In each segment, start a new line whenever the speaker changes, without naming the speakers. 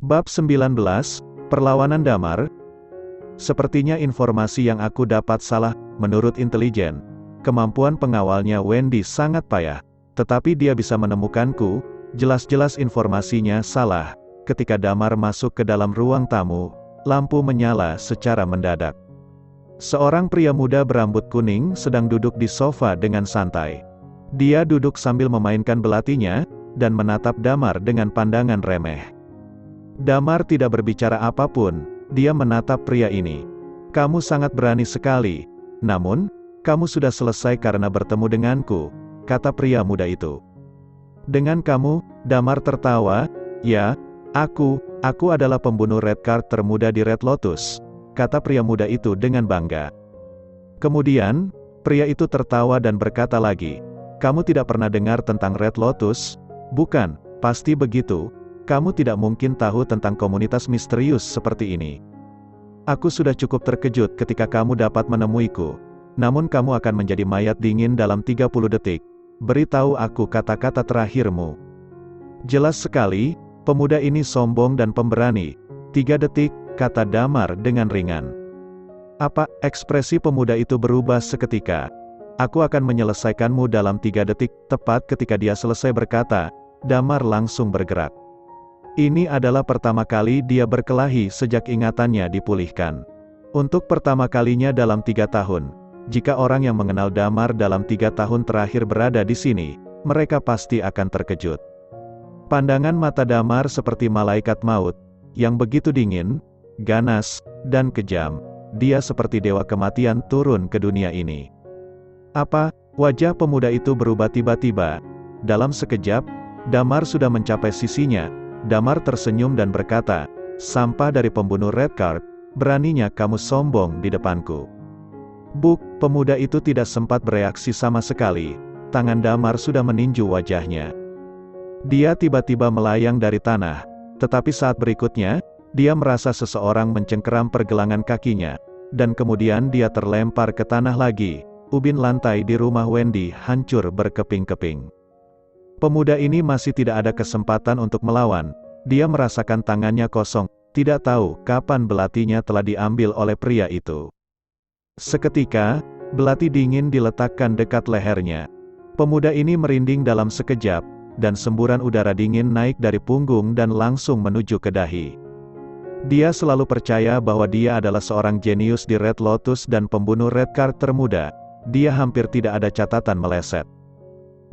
Bab 19, Perlawanan Damar. Sepertinya informasi yang aku dapat salah. Menurut intelijen, kemampuan pengawalnya Wendy sangat payah. Tetapi dia bisa menemukanku. Jelas-jelas informasinya salah. Ketika Damar masuk ke dalam ruang tamu, lampu menyala secara mendadak. Seorang pria muda berambut kuning sedang duduk di sofa dengan santai. Dia duduk sambil memainkan belatinya, dan menatap Damar dengan pandangan remeh. Damar tidak berbicara apapun, dia menatap pria ini. "Kamu sangat berani sekali. Namun, kamu sudah selesai karena bertemu denganku," kata pria muda itu. "Dengan kamu?" Damar tertawa. "Ya, aku adalah pembunuh Redguard termuda di Red Lotus," kata pria muda itu dengan bangga. Kemudian, pria itu tertawa dan berkata lagi, "Kamu tidak pernah dengar tentang Red Lotus? Bukan, pasti begitu. Kamu tidak mungkin tahu tentang komunitas misterius seperti ini. Aku sudah cukup terkejut ketika kamu dapat menemuiku. Namun kamu akan menjadi mayat dingin dalam 30 detik. Beritahu aku kata-kata terakhirmu." Jelas sekali, pemuda ini sombong dan pemberani. 3 detik, kata Damar dengan ringan. Apa? Ekspresi pemuda itu berubah seketika. "Aku akan menyelesaikanmu dalam 3 detik." Tepat ketika dia selesai berkata, Damar langsung bergerak. Ini adalah pertama kali dia berkelahi sejak ingatannya dipulihkan. Untuk pertama kalinya dalam 3 tahun. Jika orang yang mengenal Damar dalam 3 tahun terakhir berada di sini, mereka pasti akan terkejut. Pandangan mata Damar seperti malaikat maut, yang begitu dingin, ganas, dan kejam. Dia seperti dewa kematian turun ke dunia ini. Apa? Wajah pemuda itu berubah tiba-tiba. Dalam sekejap, Damar sudah mencapai sisinya. Damar tersenyum dan berkata, "Sampah dari pembunuh Redguard, beraninya kamu sombong di depanku." Buk, pemuda itu tidak sempat bereaksi sama sekali. Tangan Damar sudah meninju wajahnya. Dia tiba-tiba melayang dari tanah. Tetapi saat berikutnya, dia merasa seseorang mencengkeram pergelangan kakinya. Dan kemudian dia terlempar ke tanah lagi. Ubin lantai di rumah Wendy hancur berkeping-keping. Pemuda ini masih tidak ada kesempatan untuk melawan. Dia merasakan tangannya kosong, tidak tahu kapan belatinya telah diambil oleh pria itu. Seketika, belati dingin diletakkan dekat lehernya. Pemuda ini merinding dalam sekejap, dan semburan udara dingin naik dari punggung dan langsung menuju ke dahi. Dia selalu percaya bahwa dia adalah seorang jenius di Red Lotus dan pembunuh Redguard termuda. Dia hampir tidak ada catatan meleset.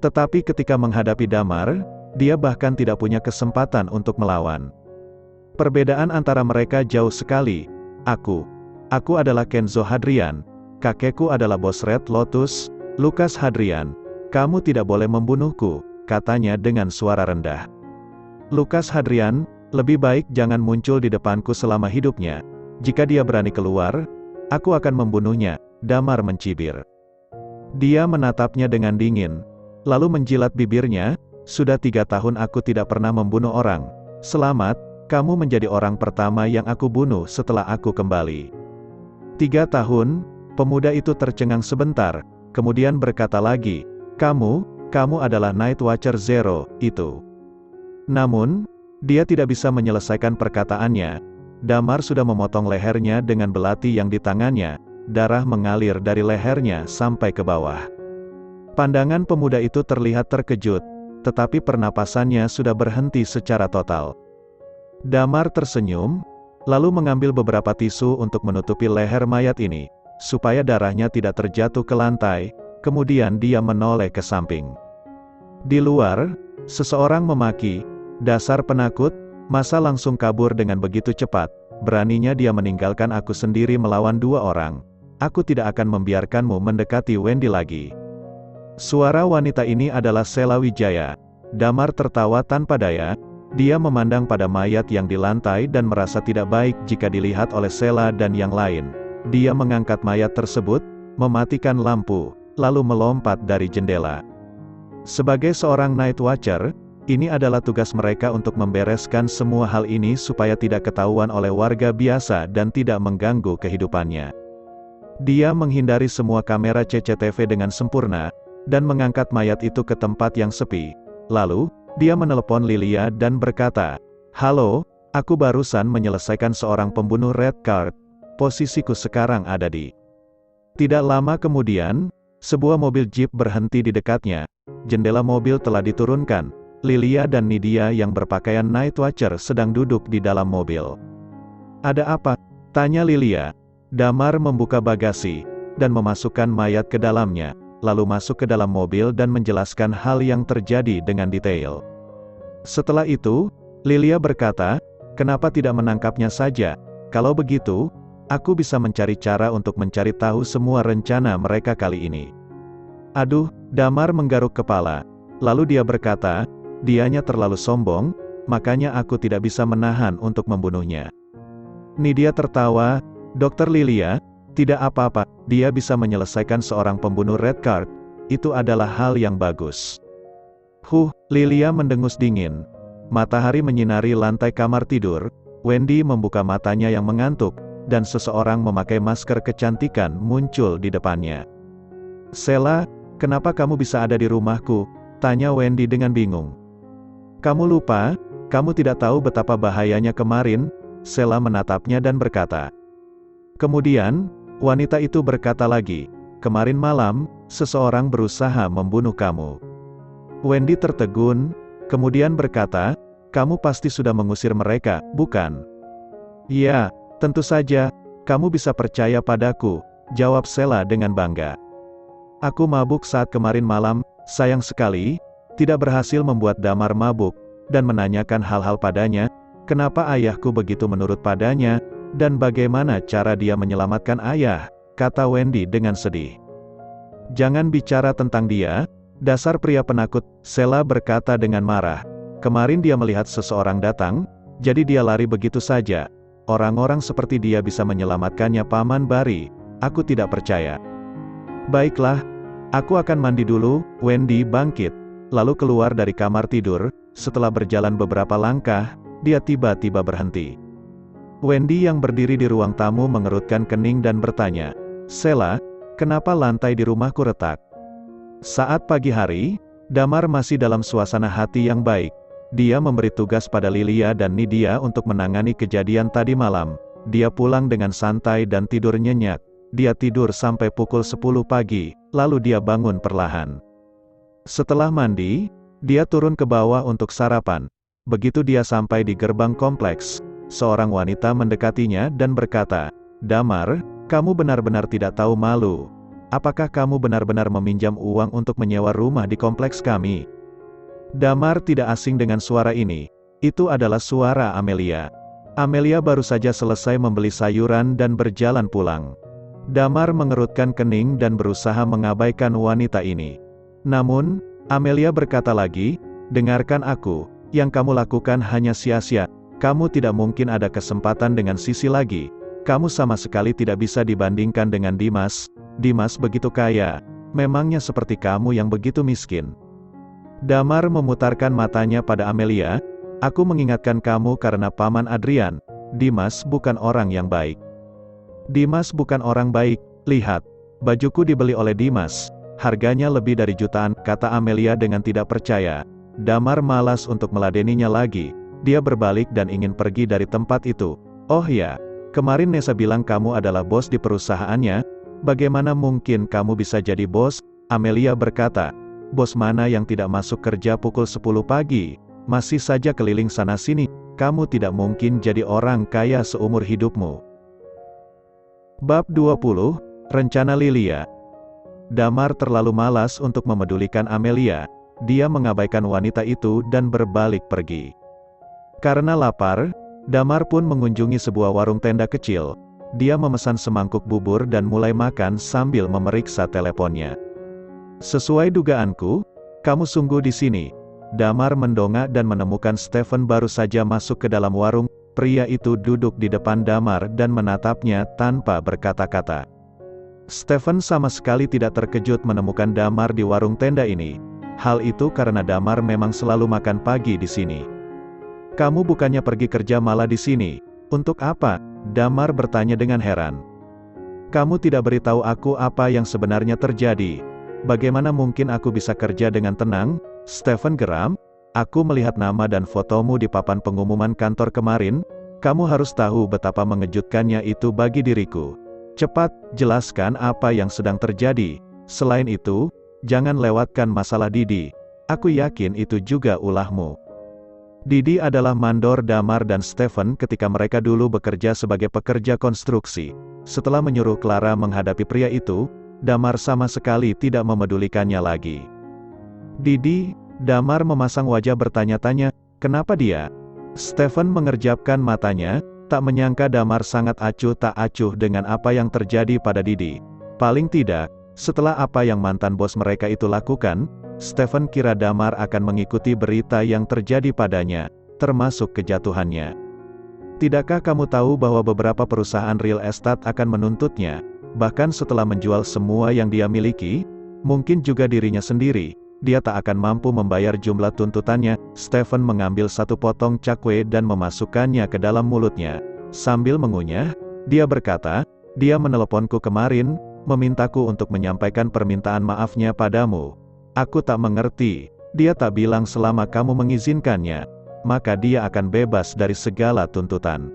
Tetapi ketika menghadapi Damar, dia bahkan tidak punya kesempatan untuk melawan. Perbedaan antara mereka jauh sekali. Aku adalah Kenzo Hadrian. Kakekku adalah bos Red Lotus, Lucas Hadrian. Kamu tidak boleh membunuhku, katanya dengan suara rendah. Lucas Hadrian, lebih baik jangan muncul di depanku selama hidupnya. Jika dia berani keluar, aku akan membunuhnya, Damar mencibir. Dia menatapnya dengan dingin. Lalu menjilat bibirnya, "Sudah 3 tahun aku tidak pernah membunuh orang. Selamat, kamu menjadi orang pertama yang aku bunuh setelah aku kembali." 3 tahun, pemuda itu tercengang sebentar, kemudian berkata lagi, Kamu adalah Night Watcher Zero, itu." Namun, dia tidak bisa menyelesaikan perkataannya. Damar sudah memotong lehernya dengan belati yang di tangannya, darah mengalir dari lehernya sampai ke bawah. Pandangan pemuda itu terlihat terkejut, tetapi pernapasannya sudah berhenti secara total. Damar tersenyum, lalu mengambil beberapa tisu untuk menutupi leher mayat ini, supaya darahnya tidak terjatuh ke lantai, kemudian dia menoleh ke samping. Di luar, seseorang memaki, "Dasar penakut, masa langsung kabur dengan begitu cepat? Beraninya dia meninggalkan aku sendiri melawan 2 orang. Aku tidak akan membiarkanmu mendekati Wendy lagi." Suara wanita ini adalah Sela Wijaya. Damar tertawa tanpa daya. Dia memandang pada mayat yang di lantai dan merasa tidak baik jika dilihat oleh Sela dan yang lain. Dia mengangkat mayat tersebut, mematikan lampu, lalu melompat dari jendela. Sebagai seorang Night Watcher, ini adalah tugas mereka untuk membereskan semua hal ini supaya tidak ketahuan oleh warga biasa dan tidak mengganggu kehidupannya. Dia menghindari semua kamera CCTV dengan sempurna, dan mengangkat mayat itu ke tempat yang sepi. Lalu, dia menelepon Lilia dan berkata, "Halo, Aku barusan menyelesaikan seorang pembunuh red card. Posisiku sekarang ada di. Tidak lama kemudian, sebuah mobil jeep berhenti di dekatnya. Jendela mobil telah diturunkan. Lilia dan Nidia yang berpakaian night watcher sedang duduk di dalam mobil. Ada apa? Tanya Lilia. Damar membuka bagasi, dan memasukkan mayat ke dalamnya, lalu masuk ke dalam mobil dan menjelaskan hal yang terjadi dengan detail. Setelah itu, Lilia berkata, kenapa tidak menangkapnya saja? Kalau begitu, aku bisa mencari cara untuk mencari tahu semua rencana mereka kali ini. Aduh, Damar menggaruk kepala. Lalu dia berkata, dianya terlalu sombong, makanya aku tidak bisa menahan untuk membunuhnya. Nidia tertawa, Dokter Lilia, tidak apa-apa, dia bisa menyelesaikan seorang pembunuh red card, itu adalah hal yang bagus. Lilia mendengus dingin. Matahari menyinari lantai kamar tidur, Wendy membuka matanya yang mengantuk, dan seseorang memakai masker kecantikan muncul di depannya. Sheila, kenapa kamu bisa ada di rumahku? Tanya Wendy dengan bingung. Kamu lupa, kamu tidak tahu betapa bahayanya kemarin? Sheila menatapnya dan berkata. Kemudian, wanita itu berkata lagi, kemarin malam, seseorang berusaha membunuh kamu. Wendy tertegun, kemudian berkata, kamu pasti sudah mengusir mereka, bukan? Ya, tentu saja, kamu bisa percaya padaku, jawab Sheila dengan bangga. Aku mabuk saat kemarin malam, sayang sekali, tidak berhasil membuat Damar mabuk, dan menanyakan hal-hal padanya, kenapa ayahku begitu menurut padanya, dan bagaimana cara dia menyelamatkan ayah, kata Wendy dengan sedih. Jangan bicara tentang dia, dasar pria penakut, Sheila berkata dengan marah. Kemarin dia melihat seseorang datang, jadi dia lari begitu saja. Orang-orang seperti dia bisa menyelamatkannya Paman Bari, aku tidak percaya. Baiklah, aku akan mandi dulu, Wendy bangkit, lalu keluar dari kamar tidur, setelah berjalan beberapa langkah, dia tiba-tiba berhenti. Wendy yang berdiri di ruang tamu mengerutkan kening dan bertanya, Sheila, kenapa lantai di rumahku retak? Saat pagi hari, Damar masih dalam suasana hati yang baik. Dia memberi tugas pada Lilia dan Nidia untuk menangani kejadian tadi malam. Dia pulang dengan santai dan tidur nyenyak. Dia tidur sampai pukul 10 pagi, lalu dia bangun perlahan. Setelah mandi, dia turun ke bawah untuk sarapan. Begitu dia sampai di gerbang kompleks, seorang wanita mendekatinya dan berkata, Damar, kamu benar-benar tidak tahu malu. Apakah kamu benar-benar meminjam uang untuk menyewa rumah di kompleks kami? Damar tidak asing dengan suara ini. Itu adalah suara Amelia. Amelia baru saja selesai membeli sayuran dan berjalan pulang. Damar mengerutkan kening dan berusaha mengabaikan wanita ini. Namun, Amelia berkata lagi, dengarkan aku, yang kamu lakukan hanya sia-sia. Kamu tidak mungkin ada kesempatan dengan Sisi lagi. Kamu sama sekali tidak bisa dibandingkan dengan Dimas. Dimas begitu kaya. Memangnya seperti kamu yang begitu miskin. Damar memutarkan matanya pada Amelia. Aku mengingatkan kamu karena Paman Adrian. Dimas bukan orang yang baik. Dimas bukan orang baik. Lihat, bajuku dibeli oleh Dimas. Harganya lebih dari jutaan, kata Amelia dengan tidak percaya. Damar malas untuk meladeninya lagi. Dia berbalik dan ingin pergi dari tempat itu. Oh ya, kemarin Nessa bilang kamu adalah bos di perusahaannya. Bagaimana mungkin kamu bisa jadi bos? Amelia berkata. Bos mana yang tidak masuk kerja pukul 10 pagi? Masih saja keliling sana-sini. Kamu tidak mungkin jadi orang kaya seumur hidupmu. Bab 20, Rencana Lilia. Damar terlalu malas untuk memedulikan Amelia. Dia mengabaikan wanita itu dan berbalik pergi. Karena lapar, Damar pun mengunjungi sebuah warung tenda kecil. Dia memesan semangkuk bubur dan mulai makan sambil memeriksa teleponnya. Sesuai dugaanku, kamu sungguh di sini. Damar mendongak dan menemukan Stephen baru saja masuk ke dalam warung. Pria itu duduk di depan Damar dan menatapnya tanpa berkata-kata. Stephen sama sekali tidak terkejut menemukan Damar di warung tenda ini. Hal itu karena Damar memang selalu makan pagi di sini. Kamu bukannya pergi kerja malah di sini. Untuk apa? Damar bertanya dengan heran. Kamu tidak beritahu aku apa yang sebenarnya terjadi. Bagaimana mungkin aku bisa kerja dengan tenang? Stephen geram. Aku melihat nama dan fotomu di papan pengumuman kantor kemarin, kamu harus tahu betapa mengejutkannya itu bagi diriku. Cepat, jelaskan apa yang sedang terjadi. Selain itu, jangan lewatkan masalah Didi. Aku yakin itu juga ulahmu. Didi adalah mandor Damar dan Stephen ketika mereka dulu bekerja sebagai pekerja konstruksi. Setelah menyuruh Clara menghadapi pria itu, Damar sama sekali tidak memedulikannya lagi. Didi, Damar memasang wajah bertanya-tanya, kenapa dia? Stephen mengerjapkan matanya, tak menyangka Damar sangat acuh tak acuh dengan apa yang terjadi pada Didi. Paling tidak, setelah apa yang mantan bos mereka itu lakukan, Stephen kira Damar akan mengikuti berita yang terjadi padanya, termasuk kejatuhannya. Tidakkah kamu tahu bahwa beberapa perusahaan real estate akan menuntutnya, bahkan setelah menjual semua yang dia miliki, mungkin juga dirinya sendiri, dia tak akan mampu membayar jumlah tuntutannya. Stephen mengambil satu potong cakwe dan memasukkannya ke dalam mulutnya. Sambil mengunyah, dia berkata, dia meneleponku kemarin, memintaku untuk menyampaikan permintaan maafnya padamu. Aku tak mengerti, dia tak bilang selama kamu mengizinkannya, maka dia akan bebas dari segala tuntutan.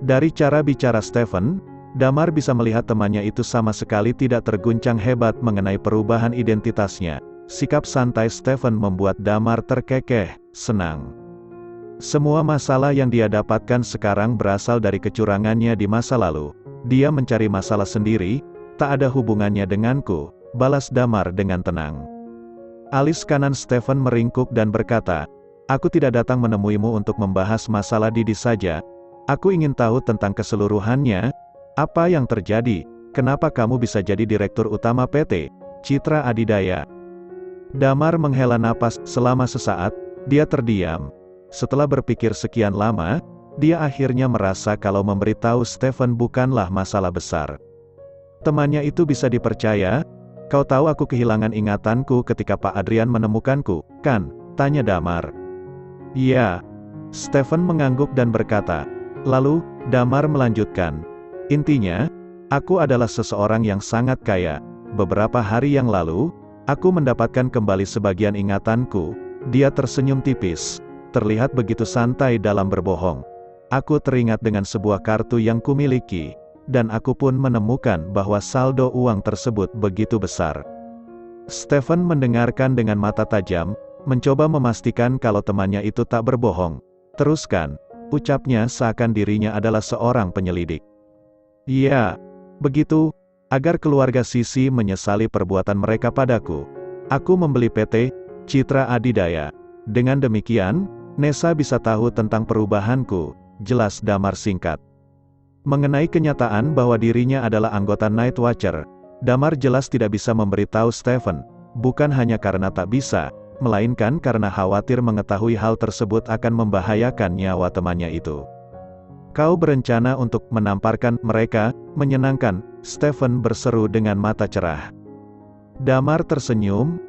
Dari cara bicara Stephen, Damar bisa melihat temannya itu sama sekali tidak terguncang hebat mengenai perubahan identitasnya. Sikap santai Stephen membuat Damar terkekeh, senang. Semua masalah yang dia dapatkan sekarang berasal dari kecurangannya di masa lalu. Dia mencari masalah sendiri, tak ada hubungannya denganku, balas Damar dengan tenang. Alis kanan Stephen meringkuk dan berkata, aku tidak datang menemuimu untuk membahas masalah Didi saja. Aku ingin tahu tentang keseluruhannya. Apa yang terjadi? Kenapa kamu bisa jadi direktur utama PT Citra Adidaya? Damar menghela napas. Selama sesaat, dia terdiam. Setelah berpikir sekian lama, dia akhirnya merasa kalau memberitahu Stephen bukanlah masalah besar. Temannya itu bisa dipercaya. Kau tahu aku kehilangan ingatanku ketika Pak Adrian menemukanku, kan? Tanya Damar. Iya. Stephen mengangguk dan berkata. Lalu, Damar melanjutkan. Intinya, aku adalah seseorang yang sangat kaya. Beberapa hari yang lalu, aku mendapatkan kembali sebagian ingatanku. Dia tersenyum tipis, terlihat begitu santai dalam berbohong. Aku teringat dengan sebuah kartu yang kumiliki, dan aku pun menemukan bahwa saldo uang tersebut begitu besar. Stephen mendengarkan dengan mata tajam, mencoba memastikan kalau temannya itu tak berbohong. Teruskan, ucapnya seakan dirinya adalah seorang penyelidik. Iya, begitu. Agar keluarga Sisi menyesali perbuatan mereka padaku, aku membeli PT Citra Adidaya. Dengan demikian, Nessa bisa tahu tentang perubahanku, jelas Damar singkat. Mengenai kenyataan bahwa dirinya adalah anggota Night Watcher, Damar jelas tidak bisa memberitahu Stephen, bukan hanya karena tak bisa, melainkan karena khawatir mengetahui hal tersebut akan membahayakan nyawa temannya itu. Kau berencana untuk menamparkan mereka, menyenangkan, Stephen berseru dengan mata cerah. Damar tersenyum,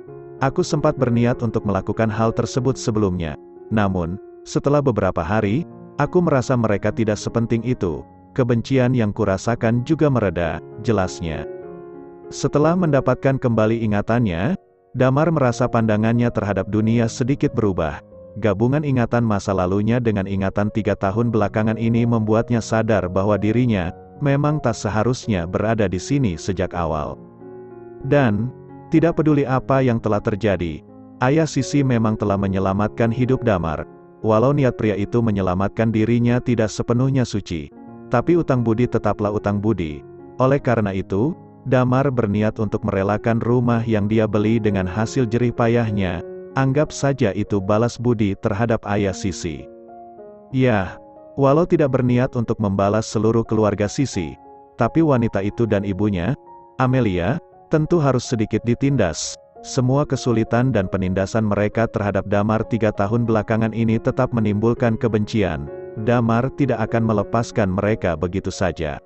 aku sempat berniat untuk melakukan hal tersebut sebelumnya. Namun, setelah beberapa hari, aku merasa mereka tidak sepenting itu. Kebencian yang kurasakan juga mereda, jelasnya. Setelah mendapatkan kembali ingatannya, Damar merasa pandangannya terhadap dunia sedikit berubah. Gabungan ingatan masa lalunya dengan ingatan 3 tahun belakangan ini membuatnya sadar bahwa dirinya memang tak seharusnya berada di sini sejak awal. Dan, tidak peduli apa yang telah terjadi, ayah Sisi memang telah menyelamatkan hidup Damar. Walau niat pria itu menyelamatkan dirinya tidak sepenuhnya suci, tapi utang budi tetaplah utang budi. Oleh karena itu, Damar berniat untuk merelakan rumah yang dia beli dengan hasil jerih payahnya. Anggap saja itu balas budi terhadap ayah Sisi. Ya, walau tidak berniat untuk membalas seluruh keluarga Sisi, tapi wanita itu dan ibunya, Amelia, tentu harus sedikit ditindas. Semua kesulitan dan penindasan mereka terhadap Damar 3 tahun belakangan ini tetap menimbulkan kebencian. Damar tidak akan melepaskan mereka begitu saja.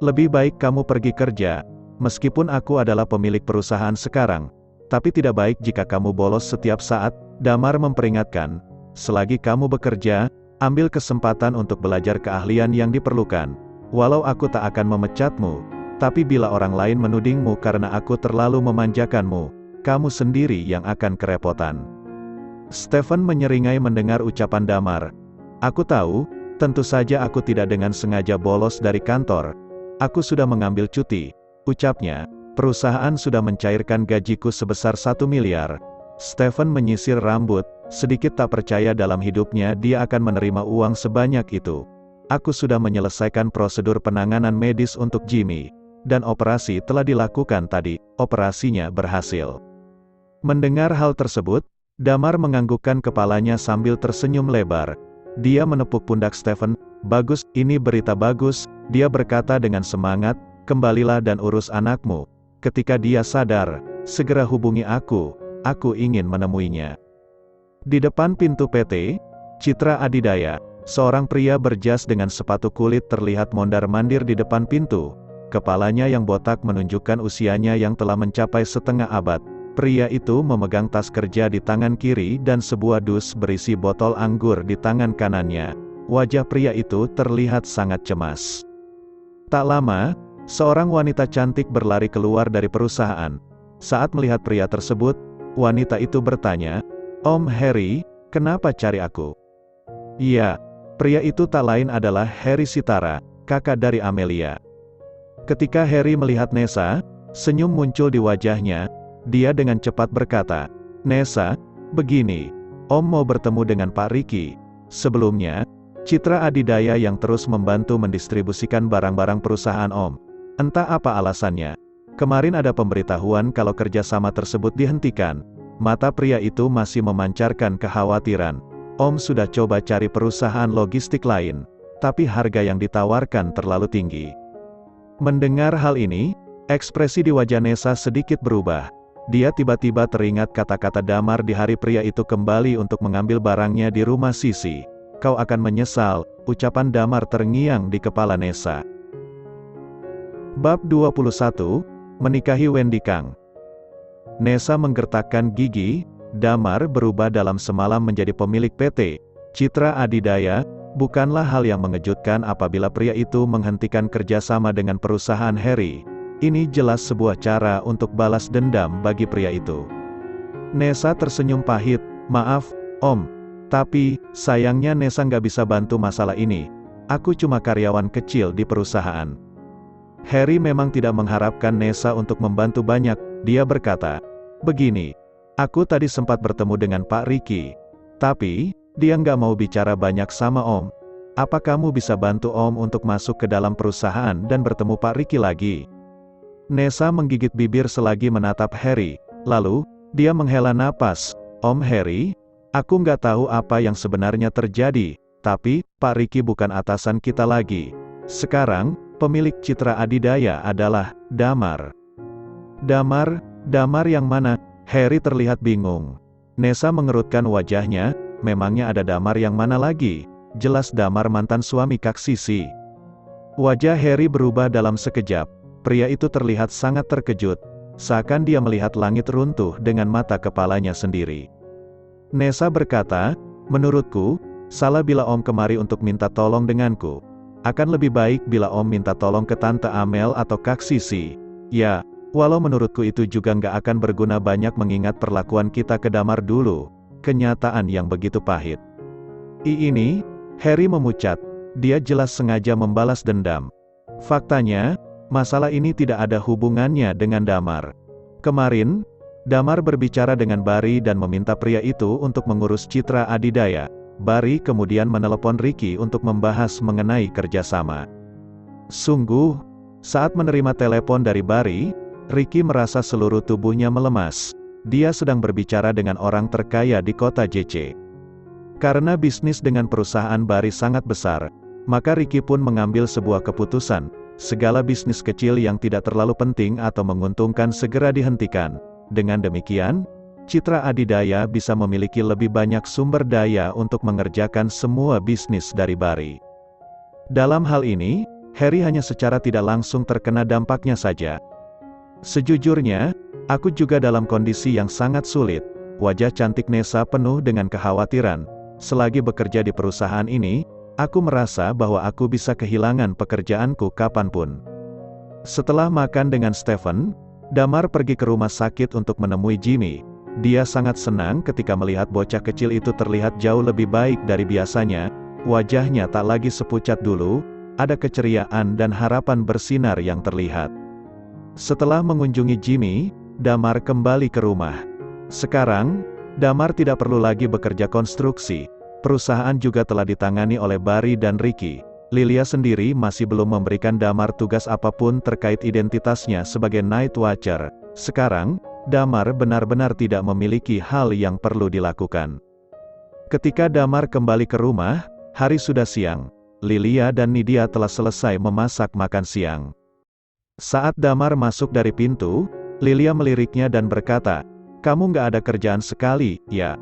Lebih baik kamu pergi kerja, meskipun aku adalah pemilik perusahaan sekarang. Tapi tidak baik jika kamu bolos setiap saat, Damar memperingatkan. Selagi kamu bekerja, ambil kesempatan untuk belajar keahlian yang diperlukan. Walau aku tak akan memecatmu, tapi bila orang lain menudingmu karena aku terlalu memanjakanmu, kamu sendiri yang akan kerepotan. Stephen menyeringai mendengar ucapan Damar. Aku tahu, tentu saja aku tidak dengan sengaja bolos dari kantor. Aku sudah mengambil cuti, ucapnya. Perusahaan sudah mencairkan gajiku sebesar 1 miliar. Stephen menyisir rambut, sedikit tak percaya dalam hidupnya dia akan menerima uang sebanyak itu. Aku sudah menyelesaikan prosedur penanganan medis untuk Jimmy. Dan operasi telah dilakukan tadi, operasinya berhasil. Mendengar hal tersebut, Damar menganggukkan kepalanya sambil tersenyum lebar. Dia menepuk pundak Stephen. Bagus, ini berita bagus, dia berkata dengan semangat, kembalilah dan urus anakmu. Ketika dia sadar, segera hubungi aku ingin menemuinya. Di depan pintu PT Citra Adidaya, seorang pria berjas dengan sepatu kulit terlihat mondar-mandir di depan pintu. Kepalanya yang botak menunjukkan usianya yang telah mencapai setengah abad. Pria itu memegang tas kerja di tangan kiri dan sebuah dus berisi botol anggur di tangan kanannya. Wajah pria itu terlihat sangat cemas. Tak lama, seorang wanita cantik berlari keluar dari perusahaan. Saat melihat pria tersebut, wanita itu bertanya, "Om Harry, kenapa cari aku?" "Iya." Pria itu tak lain adalah Harry Sitara, kakak dari Amelia. Ketika Harry melihat Nessa, senyum muncul di wajahnya. Dia dengan cepat berkata, "Nessa, begini, Om mau bertemu dengan Pak Ricky." Sebelumnya, Citra Adidaya yang terus membantu mendistribusikan barang-barang perusahaan Om. Entah apa alasannya. Kemarin ada pemberitahuan kalau kerjasama tersebut dihentikan. Mata pria itu masih memancarkan kekhawatiran. Om sudah coba cari perusahaan logistik lain, tapi harga yang ditawarkan terlalu tinggi. Mendengar hal ini, ekspresi di wajah Nessa sedikit berubah. Dia tiba-tiba teringat kata-kata Damar di hari pria itu kembali untuk mengambil barangnya di rumah Sisi. "Kau akan menyesal," ucapan Damar terngiang di kepala Nessa. Bab 21, Menikahi Wendy Kang. Nessa menggertakkan gigi. Damar berubah dalam semalam menjadi pemilik PT Citra Adidaya. Bukanlah hal yang mengejutkan apabila pria itu menghentikan kerjasama dengan perusahaan Harry. Ini jelas sebuah cara untuk balas dendam bagi pria itu. Nessa tersenyum pahit. "Maaf, Om. Tapi, sayangnya Nessa nggak bisa bantu masalah ini. Aku cuma karyawan kecil di perusahaan." Harry memang tidak mengharapkan Nessa untuk membantu banyak. Dia berkata, "Begini, aku tadi sempat bertemu dengan Pak Ricky. Tapi, dia nggak mau bicara banyak sama Om. Apa kamu bisa bantu Om untuk masuk ke dalam perusahaan dan bertemu Pak Ricky lagi?" Nessa menggigit bibir selagi menatap Harry. Lalu, dia menghela napas. "Om Harry, aku nggak tahu apa yang sebenarnya terjadi, tapi, Pak Ricky bukan atasan kita lagi. Sekarang, pemilik Citra Adidaya adalah Damar." Damar yang mana?" Harry terlihat bingung. Nessa mengerutkan wajahnya. Memangnya ada Damar yang mana lagi? Jelas Damar mantan suami Kak Sisi. Wajah Harry berubah dalam sekejap. Pria itu terlihat sangat terkejut. Seakan dia melihat langit runtuh dengan mata kepalanya sendiri. Nessa berkata, "Menurutku, salah bila Om kemari untuk minta tolong denganku. Akan lebih baik bila Om minta tolong ke Tante Amel atau Kak Sisi. Ya, walau menurutku itu juga nggak akan berguna banyak mengingat perlakuan kita ke Damar dulu. Kenyataan yang begitu pahit." Ini, Harry memucat. Dia jelas sengaja membalas dendam. Faktanya, masalah ini tidak ada hubungannya dengan Damar. Kemarin, Damar berbicara dengan Barry dan meminta pria itu untuk mengurus Citra Adidaya. Barry kemudian menelepon Ricky untuk membahas mengenai kerjasama. Sungguh, saat menerima telepon dari Barry, Ricky merasa seluruh tubuhnya melemas. Dia sedang berbicara dengan orang terkaya di kota JC. Karena bisnis dengan perusahaan Barry sangat besar, maka Ricky pun mengambil sebuah keputusan. Segala bisnis kecil yang tidak terlalu penting atau menguntungkan segera dihentikan. Dengan demikian, Citra Adidaya bisa memiliki lebih banyak sumber daya untuk mengerjakan semua bisnis dari Barry. Dalam hal ini, Harry hanya secara tidak langsung terkena dampaknya saja. "Sejujurnya, aku juga dalam kondisi yang sangat sulit." Wajah cantik Nessa penuh dengan kekhawatiran. "Selagi bekerja di perusahaan ini, aku merasa bahwa aku bisa kehilangan pekerjaanku kapanpun." Setelah makan dengan Stephen, Damar pergi ke rumah sakit untuk menemui Jimmy. Dia sangat senang ketika melihat bocah kecil itu terlihat jauh lebih baik dari biasanya. Wajahnya tak lagi sepucat dulu, ada keceriaan dan harapan bersinar yang terlihat. Setelah mengunjungi Jimmy, Damar kembali ke rumah. Sekarang, Damar tidak perlu lagi bekerja konstruksi. Perusahaan juga telah ditangani oleh Barry dan Ricky. Lilia sendiri masih belum memberikan Damar tugas apapun terkait identitasnya sebagai Night Watcher. Sekarang, Damar benar-benar tidak memiliki hal yang perlu dilakukan. Ketika Damar kembali ke rumah, hari sudah siang. Lilia dan Nidia telah selesai memasak makan siang. Saat Damar masuk dari pintu, Lilia meliriknya dan berkata, "Kamu nggak ada kerjaan sekali, ya?"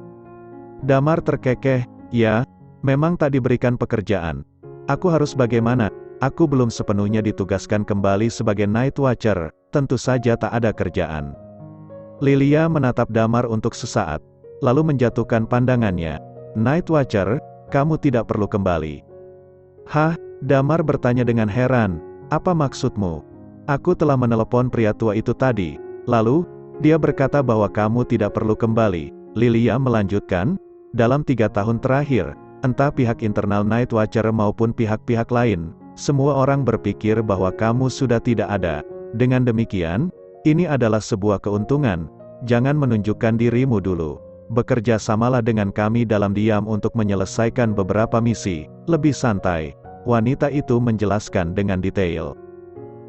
Damar terkekeh, "Ya, memang tak diberikan pekerjaan. Aku harus bagaimana? Aku belum sepenuhnya ditugaskan kembali sebagai Night Watcher, tentu saja tak ada kerjaan." Lilia menatap Damar untuk sesaat, lalu menjatuhkan pandangannya. "Night Watcher, kamu tidak perlu kembali." "Hah?" Damar bertanya dengan heran, "Apa maksudmu?" "Aku telah menelepon pria tua itu tadi. Lalu, dia berkata bahwa kamu tidak perlu kembali." Lilia melanjutkan, "Dalam 3 tahun terakhir, entah pihak internal Night Watcher maupun pihak-pihak lain, semua orang berpikir bahwa kamu sudah tidak ada. Dengan demikian, ini adalah sebuah keuntungan. Jangan menunjukkan dirimu dulu. Bekerja samalah dengan kami dalam diam untuk menyelesaikan beberapa misi, lebih santai." Wanita itu menjelaskan dengan detail.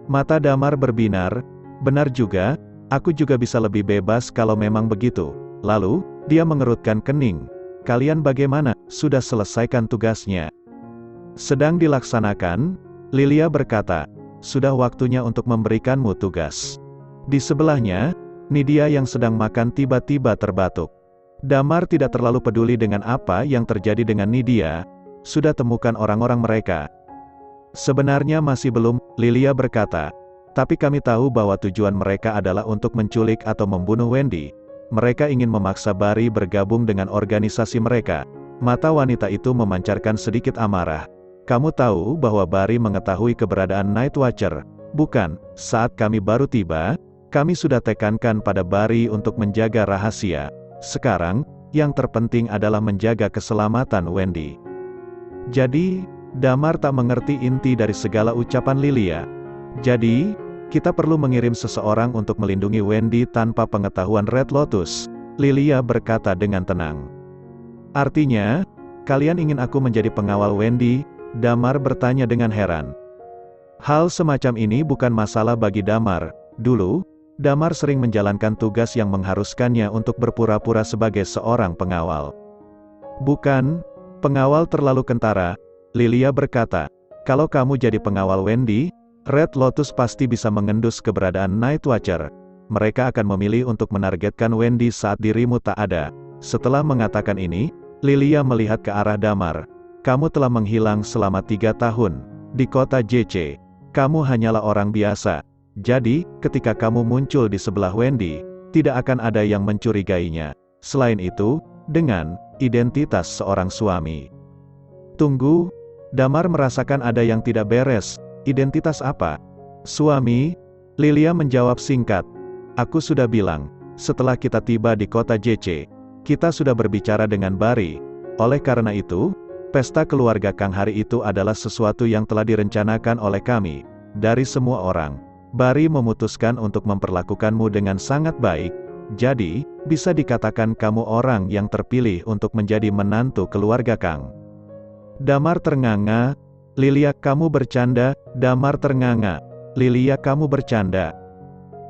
Mata Damar berbinar, "Benar juga, aku juga bisa lebih bebas kalau memang begitu." Lalu, dia mengerutkan kening. "Kalian bagaimana, sudah selesaikan tugasnya?" "Sedang dilaksanakan," Lilia berkata. "Sudah waktunya untuk memberikanmu tugas." Di sebelahnya, Nidia yang sedang makan tiba-tiba terbatuk. Damar tidak terlalu peduli dengan apa yang terjadi dengan Nidia. Sudah temukan orang-orang mereka? "Sebenarnya masih belum," Lilia berkata. "Tapi kami tahu bahwa tujuan mereka adalah untuk menculik atau membunuh Wendy. Mereka ingin memaksa Barry bergabung dengan organisasi mereka." Mata wanita itu memancarkan sedikit amarah. "Kamu tahu bahwa Barry mengetahui keberadaan Night Watcher, bukan? Saat kami baru tiba, kami sudah tekankan pada Barry untuk menjaga rahasia. Sekarang, yang terpenting adalah menjaga keselamatan Wendy." Jadi, Damar tak mengerti inti dari segala ucapan Lilia. "Jadi, kita perlu mengirim seseorang untuk melindungi Wendy tanpa pengetahuan Red Lotus," Lilia berkata dengan tenang. "Artinya, kalian ingin aku menjadi pengawal Wendy?" Damar bertanya dengan heran. Hal semacam ini bukan masalah bagi Damar. Dulu, Damar sering menjalankan tugas yang mengharuskannya untuk berpura-pura sebagai seorang pengawal. "Bukan, pengawal terlalu kentara," Lilia berkata. "Kalau kamu jadi pengawal Wendy, Red Lotus pasti bisa mengendus keberadaan Night Watcher. Mereka akan memilih untuk menargetkan Wendy saat dirimu tak ada." Setelah mengatakan ini, Lilia melihat ke arah Damar. "Kamu telah menghilang selama 3 tahun. Di kota JC, kamu hanyalah orang biasa. Jadi, ketika kamu muncul di sebelah Wendy, tidak akan ada yang mencurigainya. Selain itu, dengan identitas seorang suami." "Tunggu." Damar merasakan ada yang tidak beres. "Identitas apa?" "Suami," Lilia menjawab singkat. "Aku sudah bilang, setelah kita tiba di kota JC, kita sudah berbicara dengan Barry. Oleh karena itu, pesta keluarga Kang hari itu adalah sesuatu yang telah direncanakan oleh kami. Dari semua orang, Barry memutuskan untuk memperlakukanmu dengan sangat baik. Jadi, bisa dikatakan kamu orang yang terpilih untuk menjadi menantu keluarga Kang." Damar ternganga. "Lilia, kamu bercanda?" Damar ternganga. "Lilia, kamu bercanda?"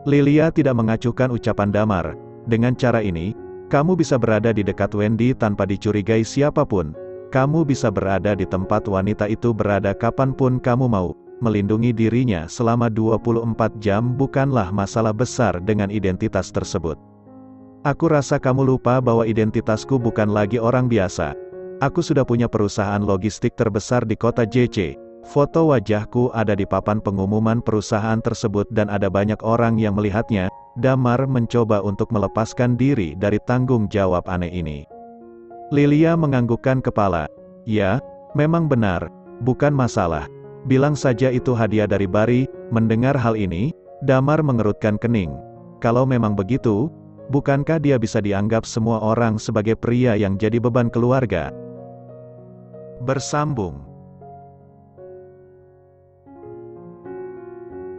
Lilia tidak mengacuhkan ucapan Damar. "Dengan cara ini, kamu bisa berada di dekat Wendy tanpa dicurigai siapapun. Kamu bisa berada di tempat wanita itu berada kapanpun kamu mau. Melindungi dirinya selama 24 jam bukanlah masalah besar dengan identitas tersebut. Aku rasa kamu lupa bahwa identitasku bukan lagi orang biasa. Aku sudah punya perusahaan logistik terbesar di kota JC. Foto wajahku ada di papan pengumuman perusahaan tersebut dan ada banyak orang yang melihatnya." Damar mencoba untuk melepaskan diri dari tanggung jawab aneh ini. Lilia menganggukkan kepala. "Ya, memang benar. Bukan masalah. Bilang saja itu hadiah dari Barry." Mendengar hal ini, Damar mengerutkan kening. "Kalau memang begitu, Bukankah dia bisa dianggap semua orang sebagai pria yang jadi beban keluarga? Bersambung.